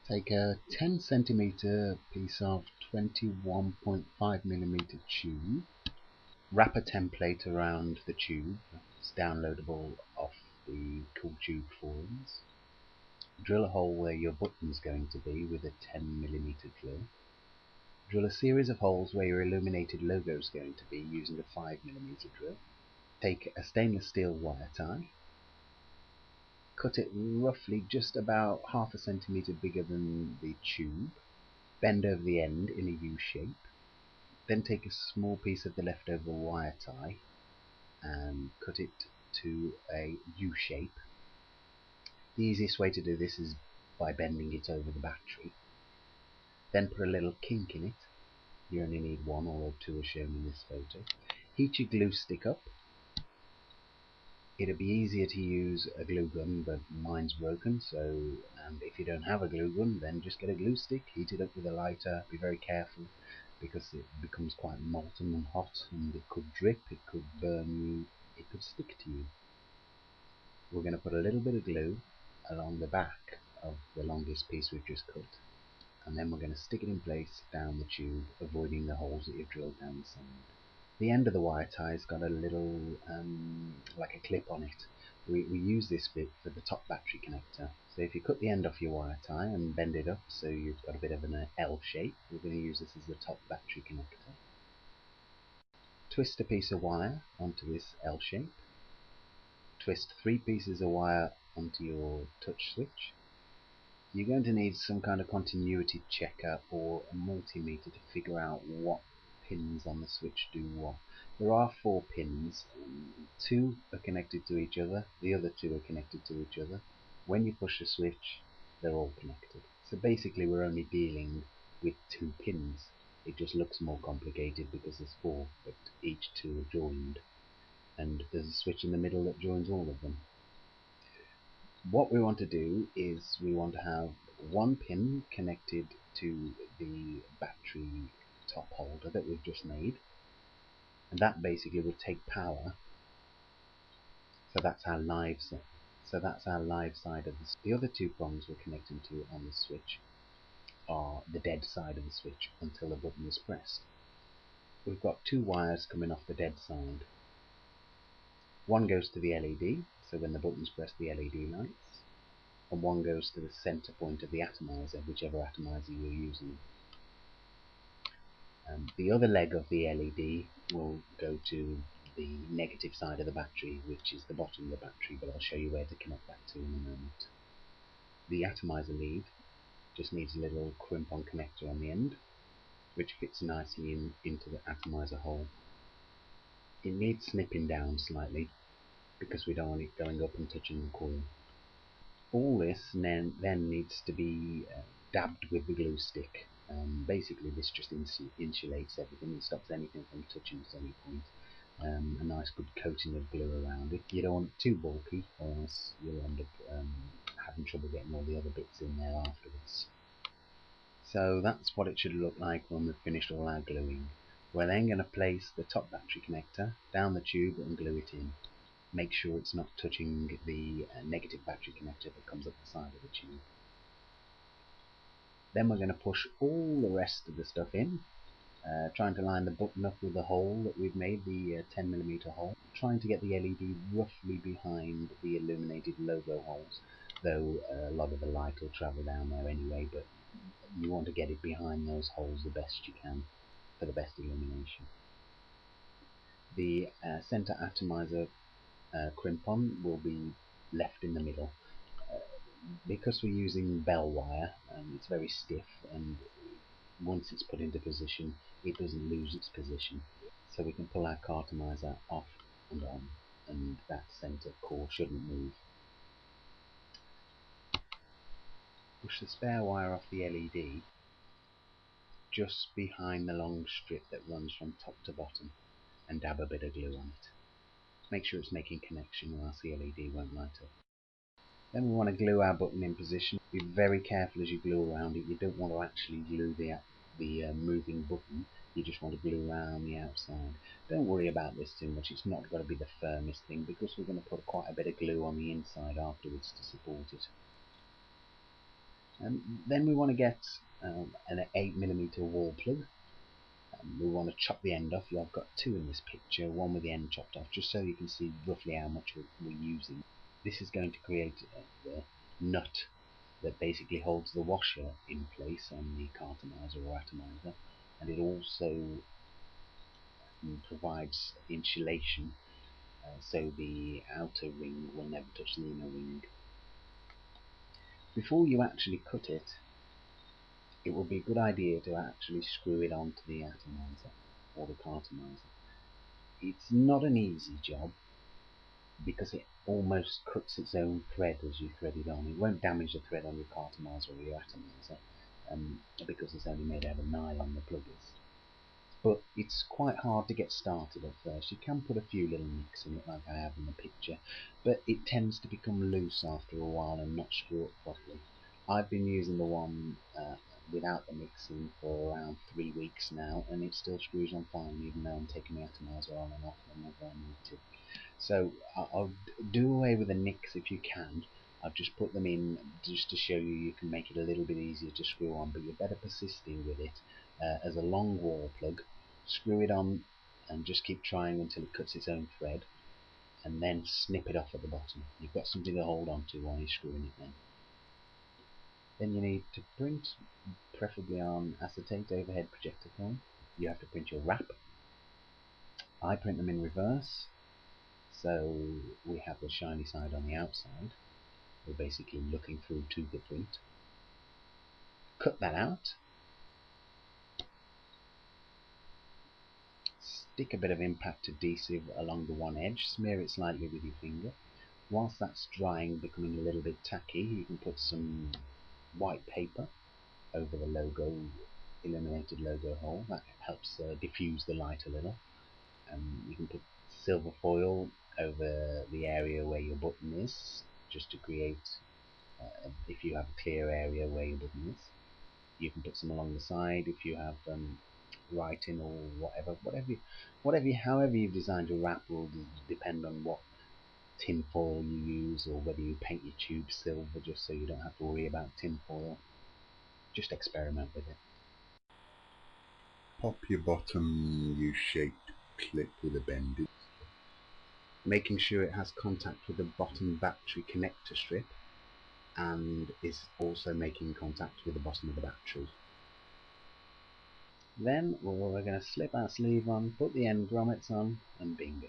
Take a 10 centimeter piece of 21.5mm tube, wrap a template around the tube. It's downloadable off the CoolTube forums. Drill a hole where your button's going to be with a 10mm drill. Drill a series of holes where your illuminated logo is going to be using a 5mm drill. Take a stainless steel wire tie. Cut it roughly just about half a centimeter bigger than the tube. Bend over the end in a U shape. Then take a small piece of the leftover wire tie and cut it to a U shape. The easiest way to do this is by bending it over the battery. Then put a little kink in it. You only need one, although two are shown in this photo. Heat your glue stick up. It'd be easier to use a glue gun, but mine's broken, and if you don't have a glue gun, then just get a glue stick, heat it up with a lighter. Be very careful because it becomes quite molten and hot, and it could drip, it could burn you, it could stick to you. We're going to put a little bit of glue along the back of the longest piece we've just cut, and then we're going to stick it in place down the tube, avoiding the holes that you've drilled down the side. The end of the wire tie's got a little like a clip on it. We use this bit for the top battery connector. So if you cut the end off your wire tie and bend it up so you've got a bit of an L shape, we're going to use this as the top battery connector. Twist a piece of wire onto this L shape. Twist 3 pieces of wire onto your touch switch. You're going to need some kind of continuity checker or a multimeter to figure out what pins on the switch do what. There are 4 pins. 2 are connected to each other, the other 2 are connected to each other. When you push the switch, they're all connected. So basically we're only dealing with 2 pins. It just looks more complicated because there's 4, but each 2 are joined, and there's a switch in the middle that joins all of them. What we want to do is we want to have 1 pin connected to the battery top holder that we've just made, and that basically will take power. So that's our live side. So that's our live side of this. The other 2 prongs we're connecting to on the switch are the dead side of the switch until the button is pressed. We've got 2 wires coming off the dead side. One goes to the LED, so when the button's pressed the LED lights, and one goes to the center point of the atomizer, whichever atomizer you're using. The other leg of the LED will go to the negative side of the battery, which is the bottom of the battery, but I'll show you where to connect that to in a moment. The atomizer lead just needs a little crimp-on connector on the end, which fits nicely into the atomizer hole. It needs snipping down slightly because we don't want it going up and touching the coil. All this then needs to be dabbed with the glue stick. Basically this just insulates everything, it stops anything from touching at any point. A nice good coating of glue around it. You don't want it too bulky or else you'll end up having trouble getting all the other bits in there afterwards. So that's what it should look like when we've finished all our gluing. We're then going to place the top battery connector down the tube and glue it in. Make sure it's not touching the negative battery connector that comes up the side of the tube. Then we're going to push all the rest of the stuff in, trying to line the button up with the hole that we've made, the 10mm hole, trying to get the LED roughly behind the illuminated logo holes, though a lot of the light will travel down there anyway, but you want to get it behind those holes the best you can for the best illumination. The center atomizer crimp-on will be left in the middle. Because we're using bell wire, it's very stiff, and once it's put into position it doesn't lose its position, so we can pull our cartomizer off and on, and that center core shouldn't move. Push the spare wire off the LED just behind the long strip that runs from top to bottom and dab a bit of glue on it. Make sure it's making connection or else the LED won't light up. Then we want to glue our button in position. Be very careful as you glue around it. You don't want to actually glue the moving button. You just want to glue around the outside. Don't worry about this too much. It's not going to be the firmest thing because we're going to put quite a bit of glue on the inside afterwards to support it. Then we want to get an 8mm wall plug. We want to chop the end off. I've got two in this picture, one with the end chopped off, just so you can see roughly how much we're using. This is going to create the nut that basically holds the washer in place on the cartomizer or atomizer, and it also provides insulation so the outer ring will never touch the inner ring. Before you actually cut it, it would be a good idea to actually screw it onto the atomizer or the cartomizer. It's not an easy job because it almost cuts its own thread as you thread it on. It won't damage the thread on your cartomizer or your atomizer because it's only made out of nylon, the plug is. But it's quite hard to get started at first. You can put a few little nicks in it like I have in the picture, but it tends to become loose after a while and not screw up properly. I've been using the one without the mixing for around 3 weeks now, and it still screws on fine even though I'm taking the atomizer on and off whenever I need to. So I'll do away with the nicks if you can. I've just put them in just to show you can make it a little bit easier to screw on, but you're better persisting with it as a long wall plug. Screw it on and just keep trying until it cuts its own thread, and then snip it off at the bottom. You've got something to hold on to while you're screwing it then. Then you need to print, preferably on acetate overhead projector foam. You have to print your wrap. I print them in reverse, so we have the shiny side on the outside. We're basically looking through to the print. Cut that out. Stick a bit of impact adhesive along the one edge. Smear it slightly with your finger. Whilst that's drying, becoming a little bit tacky, you can put some white paper over the logo, illuminated logo hole. That helps diffuse the light a little. You can put silver foil over the area where your button is, just to create, if you have a clear area where your button is. You can put some along the side if you have writing or however you've designed your wrap will depend on what tin foil you use, or whether you paint your tube silver just so you don't have to worry about tin foil. Just experiment with it. Pop your bottom U-shaped clip with a bend, making sure it has contact with the bottom battery connector strip and is also making contact with the bottom of the battery. Then we're going to slip our sleeve on, put the end grommets on, and bingo.